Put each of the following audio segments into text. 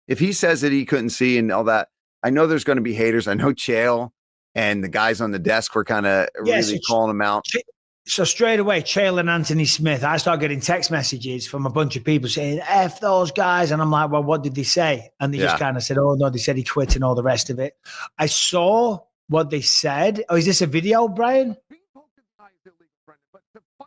if he says that he couldn't see and all that, I know there's going to be haters. I know Chael and the guys on the desk were kind of really calling him out. So straight away, Chael and Anthony Smith, I start getting text messages from a bunch of people saying, F those guys. And I'm like, well, what did they say? And they just kind of said, oh, no, they said he quit and all the rest of it. I saw what they said. Oh, is this a video, Brian?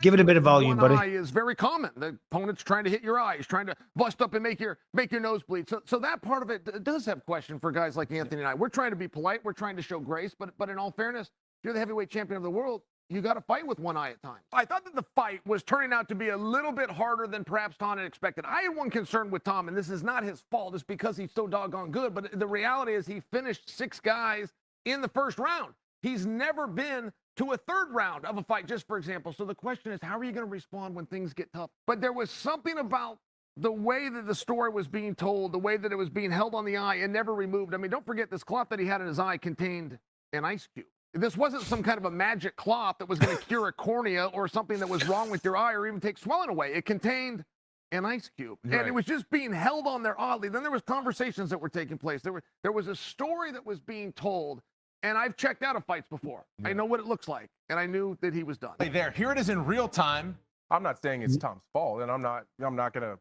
Give it a bit of volume, buddy. Eye is very common. The opponent's trying to hit your eye. He's trying to bust up and make your nose bleed. So that part of it does have question for guys like Anthony and I. We're trying to be polite. We're trying to show grace. But in all fairness, if you're the heavyweight champion of the world, you got to fight with one eye at a time. I thought that the fight was turning out to be a little bit harder than perhaps Tom had expected. I had one concern with Tom, and this is not his fault. It's because he's so doggone good. But the reality is he finished 6 guys in the first round. He's never been to a third round of a fight, just for example. So the question is, how are you going to respond when things get tough? But there was something about the way that the story was being told, the way that it was being held on the eye and never removed. I mean, don't forget this cloth that he had in his eye contained an ice cube. This wasn't some kind of a magic cloth that was going to cure a cornea or something that was wrong with your eye or even take swelling away. It contained an ice cube. Right. And it was just being held on there oddly. Then there was conversations that were taking place. There was a story that was being told. And I've checked out of fights before. Yeah. I know what it looks like. And I knew that he was done. There, here it is in real time. I'm not saying it's Tom's fault, and I'm not gonna,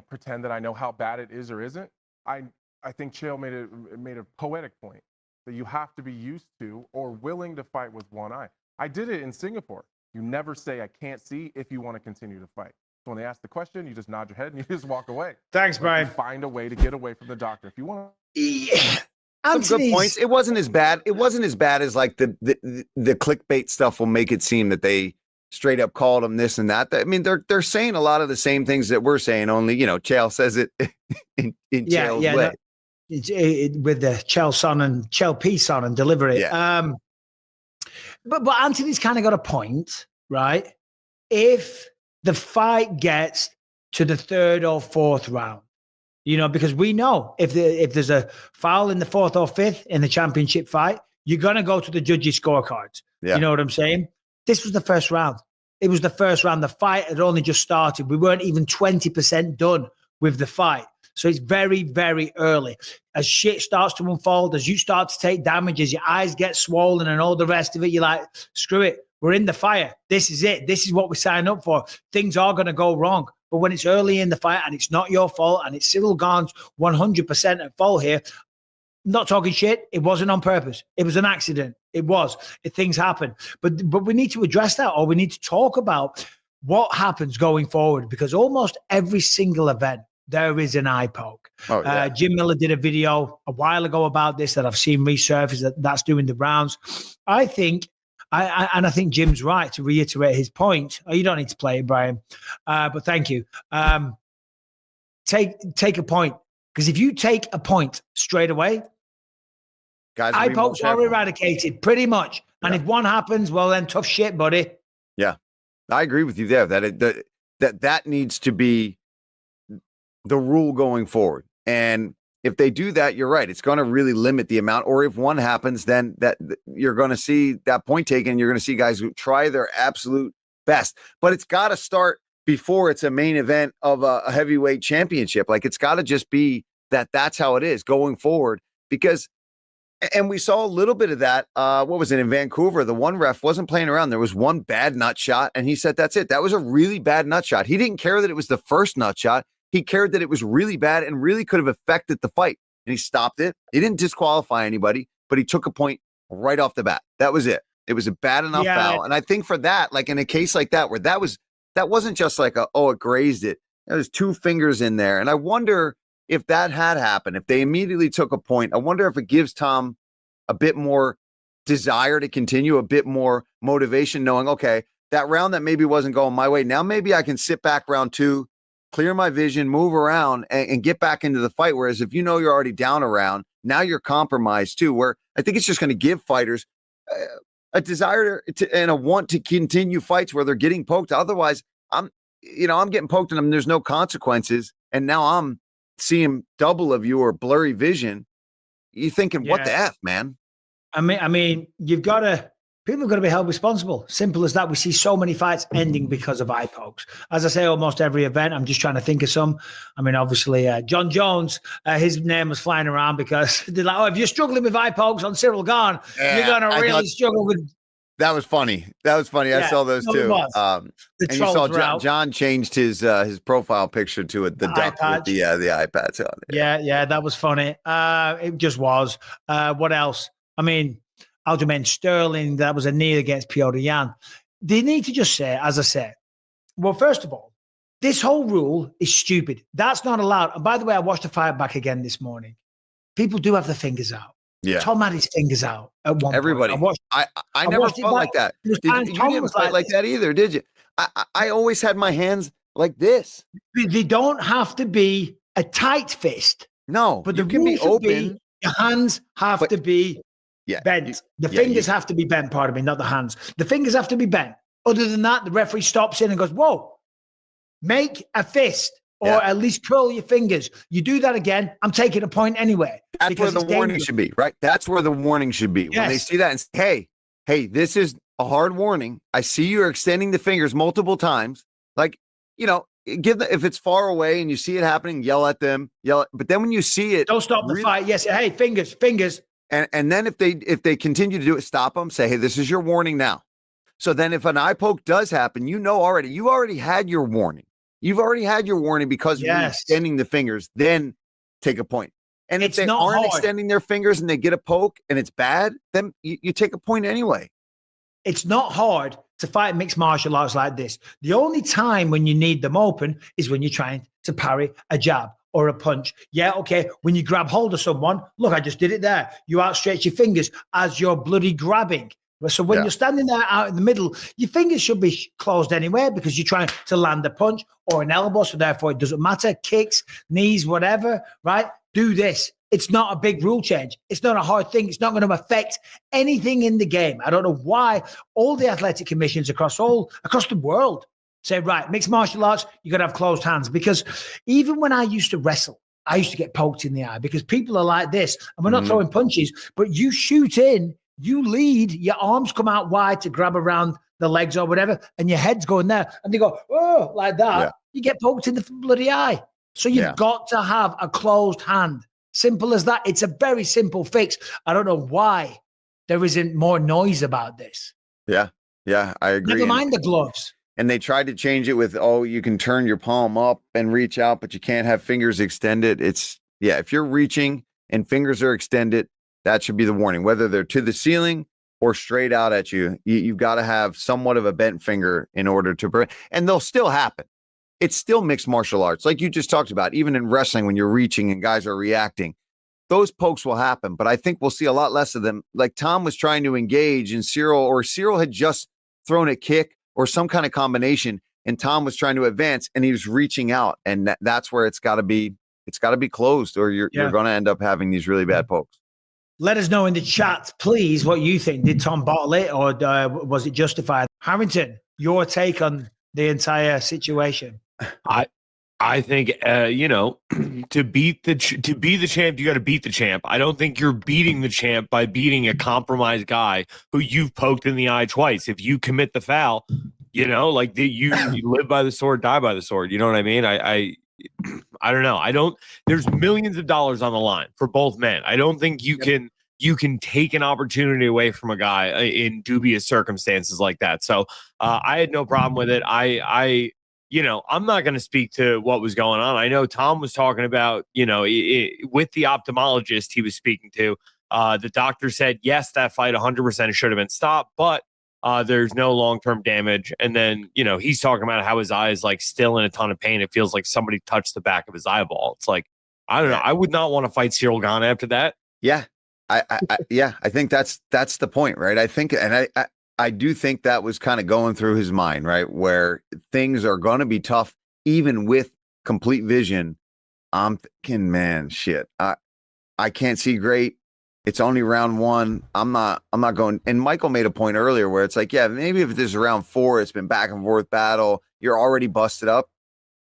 pretend that I know how bad it is or isn't. I think Chael made a poetic point that you have to be used to or willing to fight with one eye. I did it in Singapore. You never say I can't see if you want to continue to fight. So when they ask the question, you just nod your head and you just walk away. Thanks, Brian. Find a way to get away from the doctor if you want. Yeah. Some good points. It wasn't as bad. It wasn't as bad as like the clickbait stuff will make it seem that they straight up called him this and that. I mean, they're saying a lot of the same things that we're saying. Only Chael says it in Chael's way. No, with the Chael P. Sonnen delivery. Yeah. But Anthony's kind of got a point, right? If the fight gets to the 3rd or 4th round. Because we know if there's a foul in the 4th or 5th in the championship fight, you're going to go to the judges' scorecards. Yeah. You know what I'm saying? This was the first round. It was the first round. The fight had only just started. We weren't even 20% done with the fight. So it's very, very early. As shit starts to unfold, as you start to take damage, as your eyes get swollen and all the rest of it, you're like, screw it. We're in the fire. This is it. This is what we signed up for. Things are going to go wrong. But when it's early in the fight and it's not your fault and it's Cyril Gane's 100% at fault here, not talking shit, it wasn't on purpose. It was an accident. It was. Things happen. But we need to address that, or we need to talk about what happens going forward, because almost every single event, there is an eye poke. Oh, yeah. Jim Miller did a video a while ago about this that I've seen resurface that's doing the rounds. I think Jim's right to reiterate his point. Oh, you don't need to play it, Brian, but thank you. Take a point, because if you take a point straight away, guys, eye pokes are eradicated pretty much. And if one happens, well, then tough shit, buddy. Yeah, I agree with you there. That needs to be the rule going forward. And if they do that, you're right. It's going to really limit the amount. Or if one happens, then that you're going to see that point taken. You're going to see guys who try their absolute best. But it's got to start before it's a main event of a heavyweight championship. Like, it's got to just be that's how it is going forward. Because, and we saw a little bit of that. What was it in Vancouver? The one ref wasn't playing around. There was one bad nut shot, and he said, that's it. That was a really bad nut shot. He didn't care that it was the first nut shot. He cared that it was really bad and really could have affected the fight. And he stopped it. He didn't disqualify anybody, but he took a point right off the bat. That was it. It was a bad enough foul. And I think for that, like in a case like that, where that wasn't just like it grazed it. There was 2 fingers in there. And I wonder if that had happened, if they immediately took a point, I wonder if it gives Tom a bit more desire to continue, a bit more motivation, knowing, okay, that round that maybe wasn't going my way, now maybe I can sit back round 2, clear my vision, move around, and get back into the fight. Whereas if you're already down a round, now you're compromised too, where I think it's just going to give fighters a desire and a want to continue fights where they're getting poked. Otherwise, I'm getting poked and there's no consequences. And now I'm seeing double of you or blurry vision. You're thinking, what the F, man? I mean, you've got to people are going to be held responsible. Simple as that. We see so many fights ending because of eye pokes. As I say, almost every event. I'm just trying to think of some. I mean, obviously, John Jones, his name was flying around because they're like, oh, if you're struggling with eye pokes on Cyril Gane, you're going to really struggle with. That was funny. I saw those too. And you saw John changed his profile picture to the duck with the iPads on. Yeah, that was funny. It just was. What else? I mean, Aljamain Sterling, that was a knee against Petr Yan. They need to just say, as I said, well, first of all, this whole rule is stupid. That's not allowed. And by the way, I watched the fight back again this morning. People do have their fingers out. Yeah. Tom had his fingers out at one Everybody. point. I never felt like that. You didn't fight like that either, did you? I always had my hands like this. They don't have to be a tight fist. No, but the can be open. Your hands have to be bent. The fingers have to be bent, pardon me, not the hands. The fingers have to be bent. Other than that, the referee stops in and goes, whoa, make a fist or at least curl your fingers. You do that again, I'm taking a point anyway. That's where the warning should be, right? That's where the warning should be. When they see that and say, hey, this is a hard warning. I see you're extending the fingers multiple times. Like, if it's far away and you see it happening, yell at them, but then when you see it, don't stop the fight. Yes. Hey, fingers. And then if they continue to do it, stop them, say, hey, this is your warning now. So then if an eye poke does happen, you already had your warning. You've already had your warning because of extending the fingers, then take a point. And if they aren't extending their fingers and they get a poke and it's bad, then you take a point anyway. It's not hard to fight mixed martial arts like this. The only time when you need them open is when you're trying to parry a jab or a punch. Yeah, okay. When you grab hold of someone, look, I just did it there. You outstretch your fingers as you're bloody grabbing. So when you're standing there out in the middle, your fingers should be closed anyway because you're trying to land a punch or an elbow. So therefore, it doesn't matter. Kicks, knees, whatever, right? Do this. It's not a big rule change. It's not a hard thing. It's not going to affect anything in the game. I don't know why all the athletic commissions across the world say, right, mixed martial arts, you got to have closed hands. Because even when I used to wrestle, I used to get poked in the eye because people are like this. And we're not throwing punches, but you shoot in, you lead, your arms come out wide to grab around the legs or whatever, and your head's going there. And they go, oh, like that. Yeah. You get poked in the bloody eye. So you've got to have a closed hand. Simple as that. It's a very simple fix. I don't know why there isn't more noise about this. Yeah, I agree. Never mind the gloves. And they tried to change it with, you can turn your palm up and reach out, but you can't have fingers extended. If you're reaching and fingers are extended, that should be the warning. Whether they're to the ceiling or straight out at you, you've got to have somewhat of a bent finger in order to, and they'll still happen. It's still mixed martial arts. Like you just talked about, even in wrestling, when you're reaching and guys are reacting, those pokes will happen, but I think we'll see a lot less of them. Like Tom was trying to engage and Cyril had just thrown a kick or some kind of combination and Tom was trying to advance and he was reaching out. And that's where it's got to be closed or you're going to end up having these really bad pokes. Let us know in the chat, please, what you think. Did Tom bottle it or was it justified? Harrington, your take on the entire situation. I think to be the champ, you got to beat the champ. I don't think you're beating the champ by beating a compromised guy who you've poked in the eye twice. If you commit the foul, you live by the sword, die by the sword. You know what I mean? I don't know. There's millions of dollars on the line for both men. I don't think you can take an opportunity away from a guy in dubious circumstances like that. So I had no problem with it. I'm not going to speak to what was going on. I know Tom was talking about, with the ophthalmologist he was speaking to, the doctor said, yes, that fight 100% should have been stopped, but there's no long-term damage. And then, he's talking about how his eye is like still in a ton of pain. It feels like somebody touched the back of his eyeball. It's like, I don't know. I would not want to fight Cyril Gane after that. Yeah. I think that's the point, right? I think, and I do think that was kind of going through his mind, right? Where things are going to be tough, even with complete vision. I'm thinking, man, shit, I can't see great. It's only round one. I'm not going. And Michael made a point earlier where it's like, yeah, maybe if this is round 4, it's been back and forth battle. You're already busted up.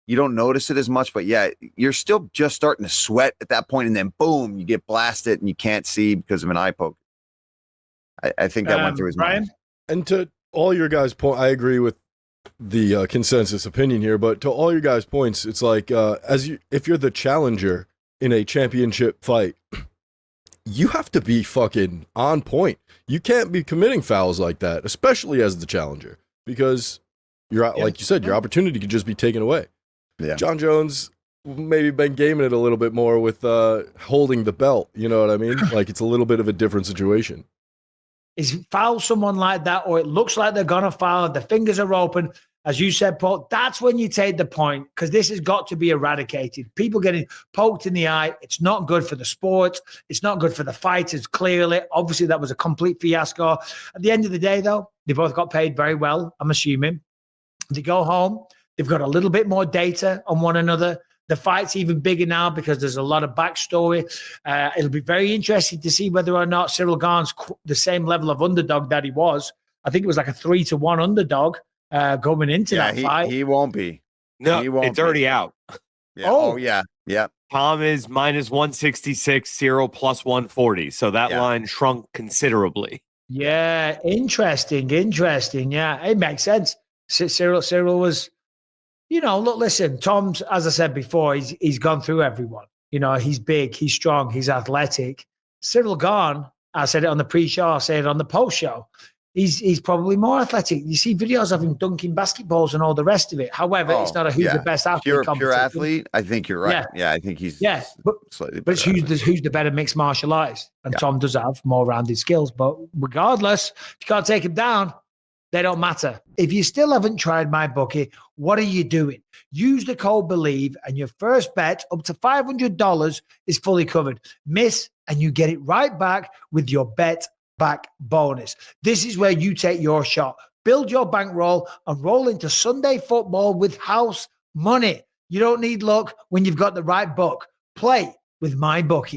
You don't notice it as much, but yeah, you're still just starting to sweat at that point, and then boom, you get blasted and you can't see because of an eye poke. I think that went through his mind. And to all your guys' point, I agree with the consensus opinion here, but to all your guys' points, it's like if you're the challenger in a championship fight, you have to be fucking on point. You can't be committing fouls like that, especially as the challenger, because like you said, your opportunity could just be taken away. Yeah. John Jones maybe been gaming it a little bit more with holding the belt. You know what I mean? Like it's a little bit of a different situation. Is foul someone like that, or it looks like they're gonna foul, the fingers are open, as you said, Paul, that's when you take the point, because this has got to be eradicated. People getting poked in the eye, it's not good for the sport. It's not good for the fighters, clearly. Obviously, that was a complete fiasco. At the end of the day, though, they both got paid very well, I'm assuming. They go home, they've got a little bit more data on one another. The fight's even bigger now because there's a lot of backstory. It'll be very interesting to see whether or not Cyril Gane's the same level of underdog that he was. I think it was like a 3-1 underdog going into that fight. He won't be. No, He won't it's already out. Yeah. Oh, yeah. Yeah. Tom is minus 166, Cyril plus 140. So that line shrunk considerably. Yeah, interesting. Yeah, it makes sense. Cyril was, look, listen, Tom's, as I said before, he's gone through everyone. He's big, he's strong, he's athletic. Cyril Gane, I said it on the pre-show, I said it on the post-show. He's probably more athletic. You see videos of him dunking basketballs and all the rest of it. However, it's not a who's the best athlete. Pure athlete. I think you're right. Yeah, I think he's slightly better. But it's who's the better mixed martial artist. And Tom does have more rounded skills. But regardless, if you can't take him down, they don't matter. If you still haven't tried MyBookie, what are you doing? Use the code BELIEVE and your first bet up to $500 is fully covered. Miss and you get it right back with your bet back bonus. This is where you take your shot. Build your bankroll and roll into Sunday football with house money. You don't need luck when you've got the right book. Play with MyBookie.